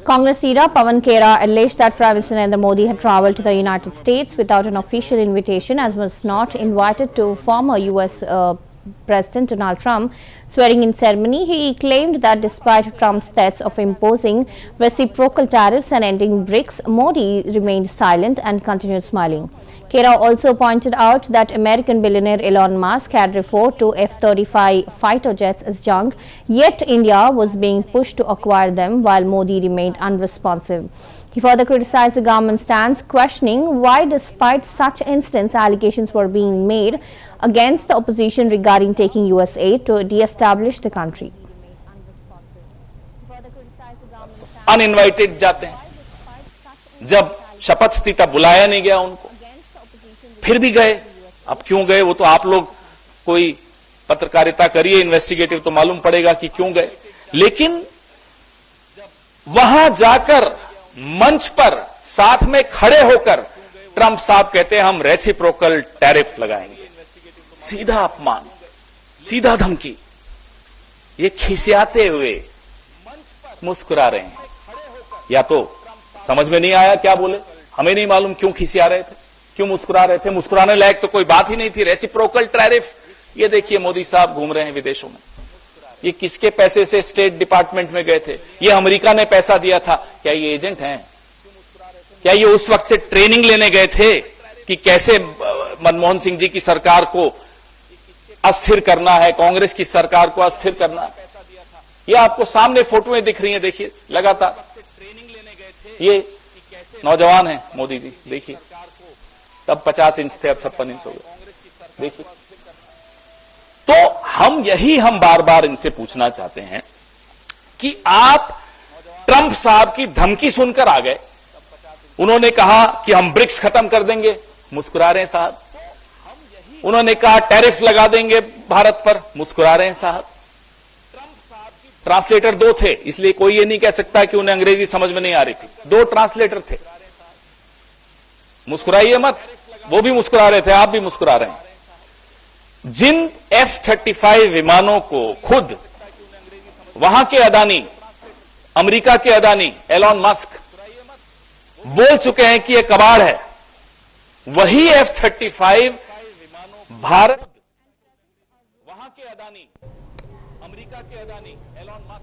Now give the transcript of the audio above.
Congress leader Pawan Khera alleged that Prime Minister Narendra Modi had travelled to the United States without an official invitation, as was not invited to former US President Donald Trump swearing-in ceremony. He claimed that despite Trump's threats of imposing reciprocal tariffs and ending BRICS, Modi remained silent and continued smiling. Khera also pointed out that American billionaire Elon Musk had referred to F-35 fighter jets as junk, yet India was being pushed to acquire them while Modi remained unresponsive. He further criticized the government's stance, questioning why, despite such incidents, allegations were being made against the opposition regarding taking US aid to de-establish the country. Uninvited जाते हैं। जब शपथ थी तब बुलाया नहीं गया उनको, फिर भी गए। अब क्यों गए वो तो आप लोग कोई पत्रकारिता करिए, इन्वेस्टिगेटिव, तो मालूम पड़ेगा कि क्यों गए। लेकिन वहां जाकर मंच पर साथ में खड़े होकर ट्रंप साहब कहते हैं हम रेसिप्रोकल टैरिफ लगाएंगे। सीधा अपमान, सीधा धमकी। ये खिसियाते हुए मुस्कुरा रहे हैं। या तो समझ में नहीं आया क्या बोले, हमें नहीं मालूम क्यों खिसिया रहे थे, क्यों मुस्कुरा रहे थे। मुस्कुराने लायक तो कोई बात ही नहीं थी। रेसिप्रोकल टैरिफ, ये देखिए मोदी साहब घूम रहे हैं विदेशों में। ये किसके पैसे से स्टेट डिपार्टमेंट में गए थे? ये अमेरिका ने पैसा दिया था। क्या ये एजेंट हैं? क्या ये उस वक्त से ट्रेनिंग लेने गए थे कि कैसे मनमोहन सिंह जी की सरकार को अस्थिर करना है, कांग्रेस की सरकार को अस्थिर करना है? ये आपको सामने फोटोएं दिख रही हैं, देखिए लगातार। ये नौजवान है मोदी जी, देखिए तब 50 इंच थे, अब 56 इंच हो गए, देखिए। तो हम बार बार इनसे पूछना चाहते हैं कि आप ट्रंप साहब की धमकी सुनकर आ गए। उन्होंने कहा कि हम ब्रिक्स खत्म कर देंगे, मुस्कुरा रहे हैं साहब। उन्होंने कहा टैरिफ लगा देंगे भारत पर, मुस्कुरा रहे हैं साहब। ट्रांसलेटर दो थे, इसलिए कोई ये नहीं कह सकता कि उन्हें अंग्रेजी समझ में नहीं आ रही थी। दो ट्रांसलेटर थे। मुस्कुराइए मत, वो भी मुस्कुरा रहे थे, आप भी मुस्कुरा रहे हैं। जिन F-35 विमानों को खुद वहां के अदानी, अमेरिका के अदानी एलॉन मस्क बोल चुके हैं कि यह कबाड़ है, वही F-35 भारत, वहां के अदानी, अमेरिका के अदानी एलॉन मस्क